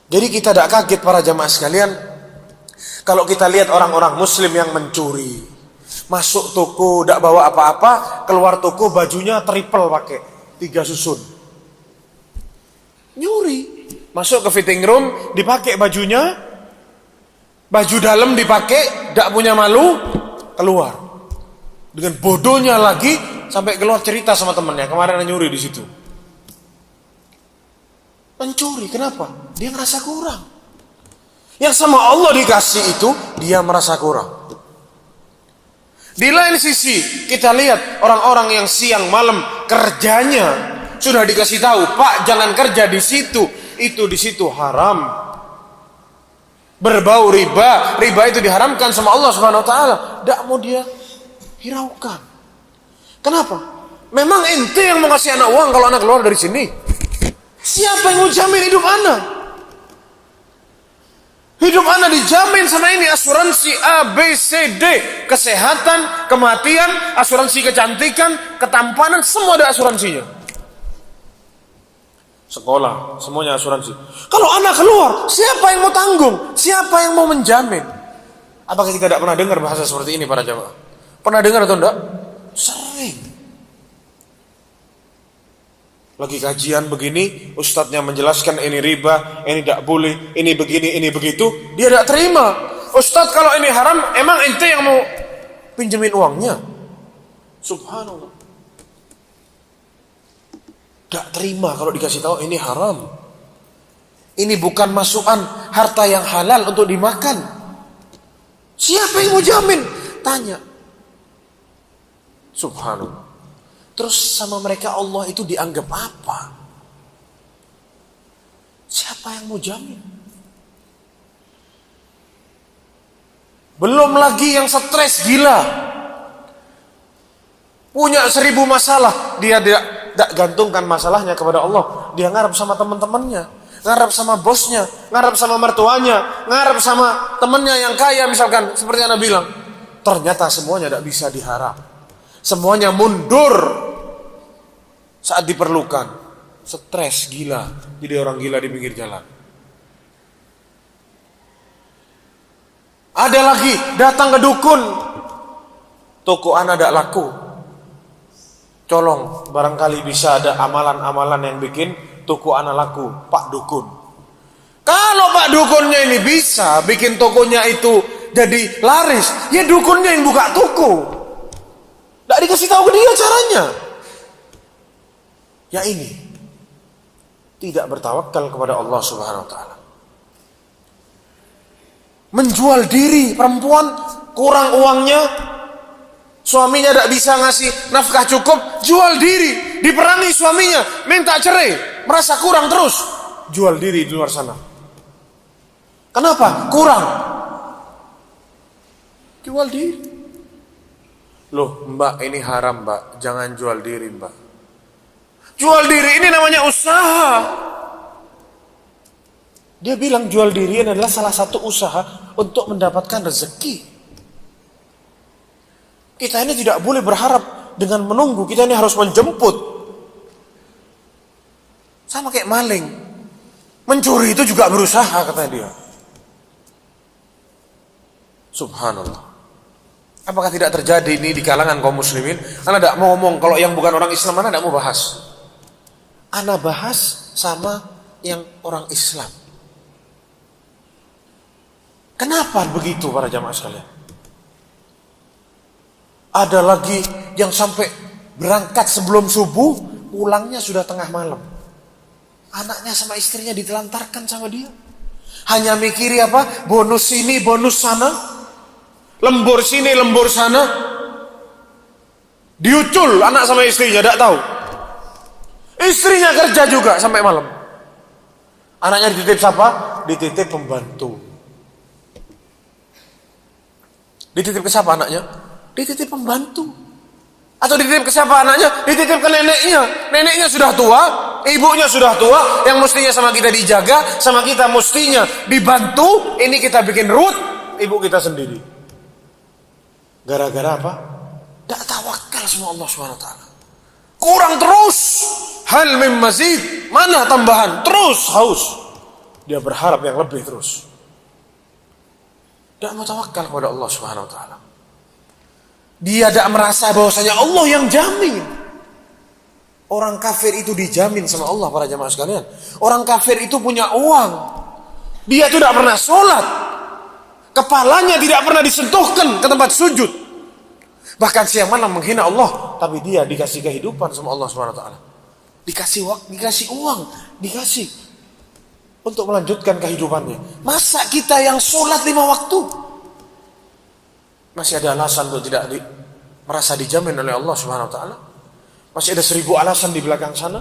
Jadi kita tidak kaget para jamaah sekalian kalau kita lihat orang-orang muslim yang mencuri. Masuk toko tidak bawa apa-apa, keluar toko bajunya triple pakai, 3 susun. Nyuri. Masuk ke fitting room, dipakai bajunya, baju dalam dipakai, tidak punya malu, keluar. Dengan bodohnya lagi sampai keluar cerita sama temannya, kemarin nyuri di situ. Mencuri, kenapa? Dia ngerasa kurang. Yang sama Allah dikasih itu, dia merasa kurang. Di lain sisi, kita lihat orang-orang yang siang malam kerjanya sudah dikasih tahu, Pak, jangan kerja di situ, itu di situ haram. Berbau riba, riba itu diharamkan sama Allah Subhanahu wa taala. Tidak mau dia hiraukan. Kenapa? Memang ente yang mau kasih anak uang kalau anak keluar dari sini. Siapa yang mau jamin hidup anak? Hidup anak dijamin sama ini asuransi A, B, C, D. Kesehatan, kematian, asuransi kecantikan, ketampanan, semua ada asuransinya. Sekolah, semuanya asuransi. Kalau anak keluar, siapa yang mau tanggung? Siapa yang mau menjamin? Apakah kita tidak pernah dengar bahasa seperti ini para jamaah? Pernah dengar atau tidak? Sering. Lagi kajian begini, ustadznya menjelaskan ini riba, ini tidak boleh, ini begini, ini begitu, dia tidak terima. Ustadz kalau ini haram, emang ente yang mau pinjemin uangnya? Subhanallah. Tidak terima kalau dikasih tahu ini haram. Ini bukan masukan harta yang halal untuk dimakan. Siapa yang mau jamin? Tanya. Subhanallah. Terus sama mereka Allah itu dianggap apa? Siapa yang mau jamin? Belum lagi yang stres gila. Punya 1000 masalah. Dia tidak gantungkan masalahnya kepada Allah. Dia ngarep sama teman-temannya. Ngarep sama bosnya. Ngarep sama mertuanya. Ngarep sama temannya yang kaya misalkan. Seperti Anda bilang. Ternyata semuanya tidak bisa diharap. Semuanya mundur saat diperlukan. Stres gila. Jadi orang gila di pinggir jalan. Ada lagi datang ke dukun. Toko anak tidak laku. Colong, barangkali bisa ada amalan-amalan yang bikin toko anak laku. Pak dukun. Kalau Pak dukunnya ini bisa bikin tokonya itu jadi laris, ya dukunnya yang buka toko. Tidak dikasih tahu ke dia caranya. Ya ini tidak bertawakal kepada Allah Subhanahu wa taala. Menjual diri, perempuan kurang uangnya, suaminya tidak bisa ngasih nafkah cukup, jual diri, diperangi suaminya, minta cerai, merasa kurang terus, jual diri di luar sana. Kenapa? Kurang. Jual diri. Loh mbak, ini haram mbak, jangan jual diri mbak. Jual diri ini namanya usaha. Dia bilang jual diri adalah salah satu usaha untuk mendapatkan rezeki. Kita ini tidak boleh berharap dengan menunggu, kita ini harus menjemput. Sama kayak maling. Mencuri itu juga berusaha katanya dia. Subhanallah. Apakah tidak terjadi ini di kalangan kaum muslimin? Anda tidak mau ngomong, kalau yang bukan orang Islam Anda tidak mau bahas. Anda bahas sama yang orang Islam. Kenapa begitu para jamaah sekalian? Ada lagi yang sampai berangkat sebelum subuh, pulangnya sudah tengah malam. Anaknya sama istrinya ditelantarkan sama dia. Hanya mikiri apa? Bonus sini, bonus sana. Lembur sini, lembur sana. Diucul anak sama istrinya, tidak tahu. Istrinya kerja juga sampai malam. Anaknya dititip siapa? Dititip pembantu. Dititip ke siapa anaknya? Dititip pembantu. Atau dititip ke siapa anaknya? Dititip ke neneknya. Neneknya sudah tua, ibunya sudah tua, yang mestinya sama kita dijaga, sama kita mestinya dibantu, ini kita bikin rut, ibu kita sendiri. Gara-gara apa? Tak tawakal sama Allah SWT. Kurang terus. Hal mim mazid, mana tambahan? Terus haus. Dia berharap yang lebih terus. Tidak mau tawakal kepada Allah Subhanahu wa taala. Dia tidak merasa bahwasanya Allah yang jamin. Orang kafir itu dijamin sama Allah, para jamaah sekalian. Orang kafir itu punya uang. Dia tidak pernah sholat. Kepalanya tidak pernah disentuhkan ke tempat sujud. Bahkan siang malam menghina Allah, tapi dia dikasih kehidupan sama Allah Subhanahu wa taala. Dikasih waktu, dikasih uang, dikasih untuk melanjutkan kehidupannya. Masa kita yang sholat 5 waktu masih ada alasan untuk tidak merasa dijamin oleh Allah Subhanahu wa taala? Masih ada 1000 alasan di belakang sana?